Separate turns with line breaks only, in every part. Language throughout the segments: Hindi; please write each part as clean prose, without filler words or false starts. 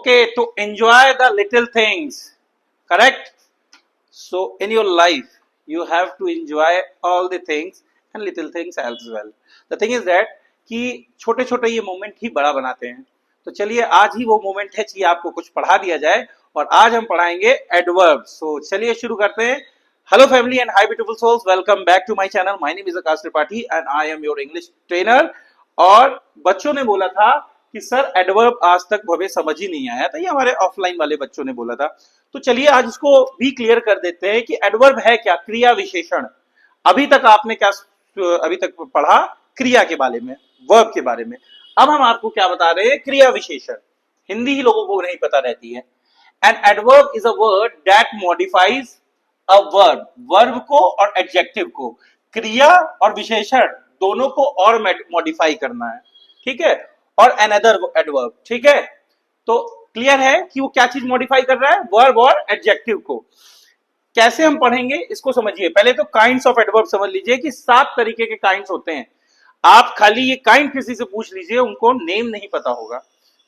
Okay, to enjoy the little things, correct? So in your life, you have to enjoy all the things and little things as well. The thing is that कि छोटे छोटे ये मोमेंट ही बड़ा बनाते हैं. तो चलिए आज ही वो मोमेंट है कि आपको कुछ पढ़ा दिया जाए और आज हम पढ़ाएंगे एडवर्ब. सो चलिए शुरू करते हैं. Hello family and hi beautiful souls, welcome back to my channel. My name is Akash Tripathi and I am your English trainer. और बच्चों ने बोला था कि सर एडवर्ब आज तक हमें समझ ही नहीं आया था, ये हमारे ऑफलाइन वाले बच्चों ने बोला था. तो चलिए आज इसको भी क्लियर कर देते हैं कि एडवर्ब है क्या. क्रिया विशेषण. अभी तक आपने क्या अभी तक पढ़ा? क्रिया के बारे में, वर्ब के बारे में. अब हम आपको क्या बता रहे हैं? क्रिया विशेषण. हिंदी ही लोगों को नहीं पता रहती है. An adverb is a word that modifies a verb. Verb को और एडजेक्टिव को, क्रिया और विशेषण दोनों को और मॉडिफाई करना है, ठीक है. और अनदर एडवर्ब, ठीक है. तो क्लियर है कि वो क्या चीज मॉडिफाई कर रहा है? वर्ब और एडजेक्टिव को. कैसे हम पढ़ेंगे इसको समझिए. पहले तो काइंड्स ऑफ एडवर्ब समझ लीजिए कि 7 तरीके के काइंड्स होते हैं. आप खाली ये काइंड किसी से पूछ लीजिए, उनको नेम नहीं पता होगा,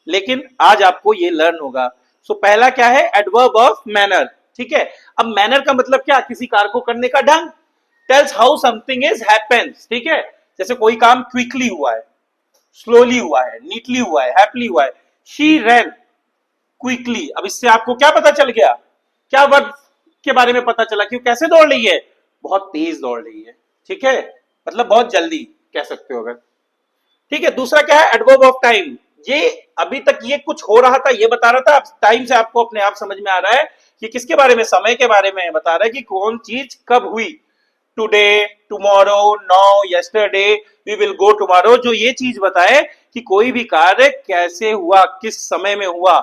लेकिन आज आपको ये लर्न होगा. सो पहला क्या है? एडवर्ब ऑफ मैनर, ठीक है. अब मैनर का मतलब क्या? किसी कार्य को करने का ढंग. Tales how something is happens, ठीक है. जैसे कोई काम क्विकली हुआ है, स्लोली हुआ है, नीटली हुआ है, हैप्पीली हुआ है. She rain quickly. अब इससे आपको क्या पता चल गया? क्या वर्ब के बारे में पता चला कि वो कैसे दौड़ रही है? बहुत तेज दौड़ रही है, ठीक है. मतलब बहुत जल्दी कह सकते हो अगर, ठीक है. दूसरा क्या है? Adverb of time. ये अभी तक ये कुछ हो रहा था, ये बता रहा था. अब टाइम से आपको अपने आप समझ में आ रहा है कि किसके बारे में? समय के बारे में बता रहा है कि कौन चीज कब हुई. Today, tomorrow, now, yesterday, we will go tomorrow. जो ये चीज बताए कि कोई भी कार्य कैसे हुआ, किस समय में हुआ,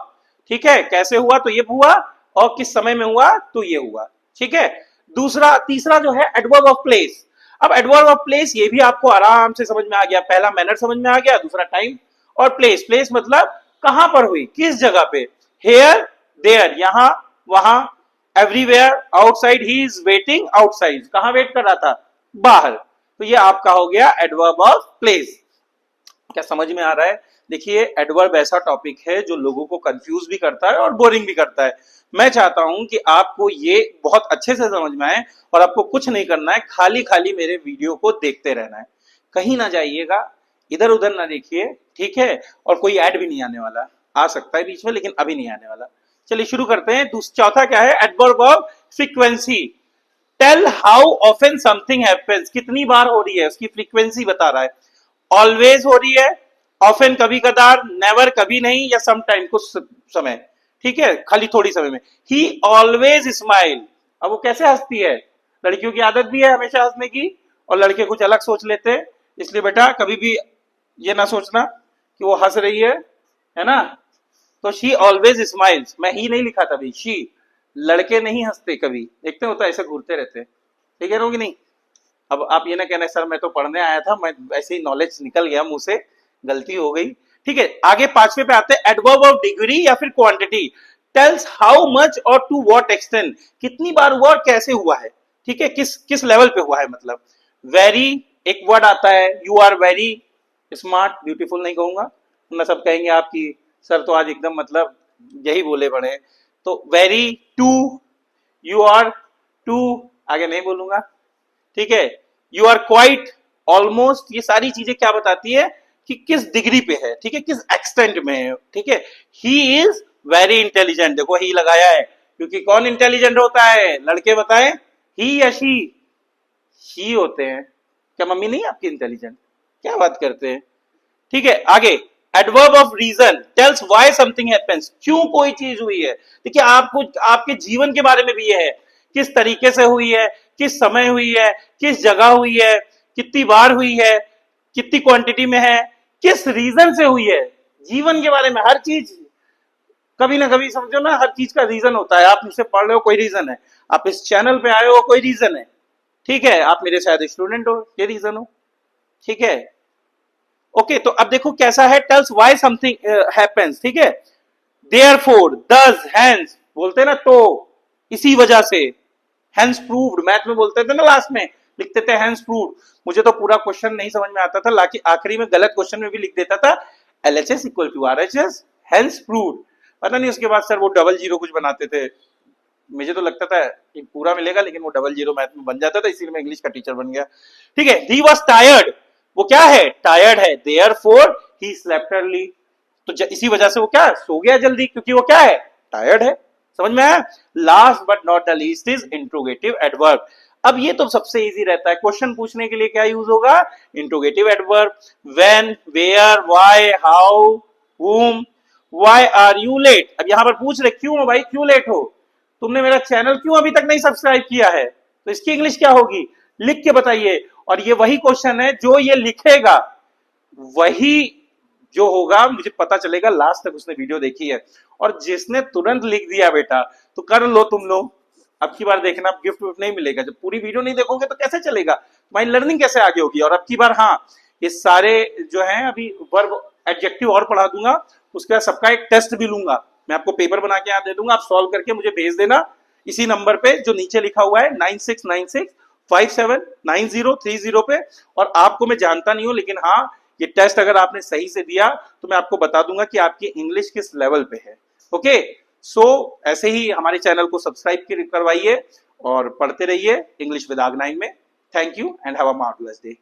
ठीक है. कैसे हुआ तो ये हुआ, और किस समय में हुआ तो ये हुआ, ठीक है. तीसरा जो है एडवर्ब ऑफ प्लेस. अब एडवर्ब ऑफ प्लेस ये भी आपको आराम से समझ में आ गया. पहला मैनर समझ में आ गया, दूसरा टाइम, और प्लेस. प्लेस मतलब कहां पर हुई, किस जगह पे. हेयर, देयर, यहां, वहां, everywhere, outside, he is waiting outside. कहां वेट कर रहा था? बाहर. तो ये आपका हो गया एडवर्ब ऑफ प्लेस. क्या समझ में आ रहा है? देखिए एडवर्ब ऐसा टॉपिक है जो लोगों को कंफ्यूज भी करता है और बोरिंग भी करता है. मैं चाहता हूं कि आपको ये बहुत अच्छे से समझ में आए और आपको कुछ नहीं करना है, खाली खाली मेरे वीडियो को देखते रहना है. कहीं ना जाइएगा, इधर उधर ना देखिए, ठीक है. और कोई ऐड भी नहीं आने वाला. आ सकता है बीच में, लेकिन अभी नहीं आने वाला. चलिए शुरू करते हैं. चौथा क्या है? Adverb of frequency. Tell how often something happens. कितनी बार हो रही है, उसकी फ्रीक्वेंसी बता रहा है. ऑलवेज हो रही है, ऑफन कभी कदार, नेवर कभी नहीं, या सम टाइम कुछ समय, ठीक है, खाली थोड़ी समय में. ही ऑलवेज स्माइल. अब वो कैसे हंसती है? लड़कियों की आदत भी है हमेशा हंसने की, और लड़के कुछ अलग सोच लेते हैं. इसलिए बेटा कभी भी ये ना सोचना कि वो हंस रही है ना. तो शी ऑलवेज स्माइल्स. मैं ही नहीं लिखा था भाई, शी. लड़के नहीं हंसते कभी, देखते हो तो ऐसे घूरते रहते हैं, ठीक है. कि नहीं. अब आप ये ना कहना सर मैं तो पढ़ने आया था, मैं ऐसे ही नॉलेज निकल गया मुंह से, गलती हो गई, ठीक है. आगे पांचवे पे आते हैं. एडवर्ब ऑफ डिग्री या फिर क्वांटिटी. टेल्स हाउ मच और टू व्हाट एक्सटेंट. कितनी बार हुआ और कैसे हुआ है, ठीक है, किस किस लेवल पे हुआ है. मतलब वेरी एक वर्ड आता है. You are very smart, beautiful नहीं कहूंगा, ना सब कहेंगे आपकी सर तो आज एकदम मतलब यही बोले बड़े. तो very, too, you are, too, आगे नहीं बोलूंगा, ठीक है. You are quite, almost. ये सारी चीजें क्या बताती है कि किस डिग्री पे है, ठीक है, किस एक्सटेंट में है, ठीक है. He is very intelligent. देखो ही लगाया है क्योंकि कौन इंटेलिजेंट होता है? लड़के बताएं, ही या शी होते हैं. क्या मम्मी नहीं आपकी इंटेलिजेंट? क्या बात करते हैं, ठीक है. आगे adverb of reason. Tells why something happens. क्यों कोई चीज हुई है. देखिए आपको आपके जीवन के बारे में भी ये है, किस तरीके से हुई है, किस समय हुई है, किस जगह हुई है, कितनी बार हुई है, कितनी क्वांटिटी में है, किस रीजन से हुई है. जीवन के बारे में हर चीज कभी ना कभी समझो ना, हर चीज का रीजन होता है. आप मुझसे पढ़ रहे हो, कोई रीजन है. आप इस चैनल पे आए हो, कोई रीजन है, ठीक है. आप मेरे शायद स्टूडेंट हो, ये रीजन हो, ठीक है. ओके तो अब देखो कैसा है. टेल्स व्हाई समथिंग हैपेंस, ठीक है. देयरफॉर, दस, हेंस बोलते हैं ना, तो इसी वजह से. हेंस प्रूव्ड, मैथ में बोलते थे ना, लास्ट में लिखते थे हेंस प्रूव्ड. मुझे तो पूरा क्वेश्चन नहीं समझ में आता था, लाकि आखिरी में गलत क्वेश्चन में भी लिख देता था LHS equal to RHS, hence proved. पता नहीं उसके बाद सर वो डबल जीरो कुछ बनाते थे, मुझे तो लगता था कि पूरा मिलेगा लेकिन वो डबल जीरो मैथ में बन जाता था, इसीलिए मैं इंग्लिश का टीचर बन गया। ठीक है, ही वॉज टायर्ड, वो क्या है, टायर्ड है, देयरफॉर ही स्लेप्ट अर्ली, तो इसी वजह से वो क्या सो गया जल्दी, क्योंकि वो क्या है, टायर्ड है। समझ में आया? Last but not the least is interrogative adverb. अब ये तो सबसे इजी रहता है, क्वेश्चन पूछने के लिए क्या यूज होगा, interrogative adverb. When, where, why, how, whom, why are you late। अब यहां पर पूछ रहे क्यों हो भाई, क्यों लेट हो, तुमने मेरा चैनल क्यों अभी तक नहीं सब्सक्राइब किया है, तो इसकी इंग्लिश क्या होगी, लिख के बताइए। और ये वही क्वेश्चन है, जो ये लिखेगा वही जो होगा, मुझे पता चलेगा लास्ट तक उसने वीडियो देखी है। और जिसने तुरंत लिख दिया बेटा, तो कर लो तुम लोग, अब की बार देखना गिफ्ट विफ्ट नहीं मिलेगा, जब पूरी वीडियो नहीं देखोगे तो कैसे चलेगा, तुम्हारी लर्निंग कैसे आगे होगी। और अब की बार हाँ, ये सारे जो हैं अभी वर्ब एडजेक्टिव और पढ़ा दूंगा, उसके बाद सबका एक टेस्ट भी लूंगा, मैं आपको पेपर बना के यहाँ दे दूंगा, आप सॉल्व करके मुझे भेज देना इसी नंबर पे जो नीचे लिखा हुआ है 9696579030 पे। और आपको मैं जानता नहीं हूं, लेकिन हाँ, ये टेस्ट अगर आपने सही से दिया तो मैं आपको बता दूंगा कि आपकी इंग्लिश किस लेवल पे है। ओके, सो ऐसे ही हमारे चैनल को सब्सक्राइब करवाइए और पढ़ते रहिए इंग्लिश विद आग9 में। Thank you and have a marvellous day.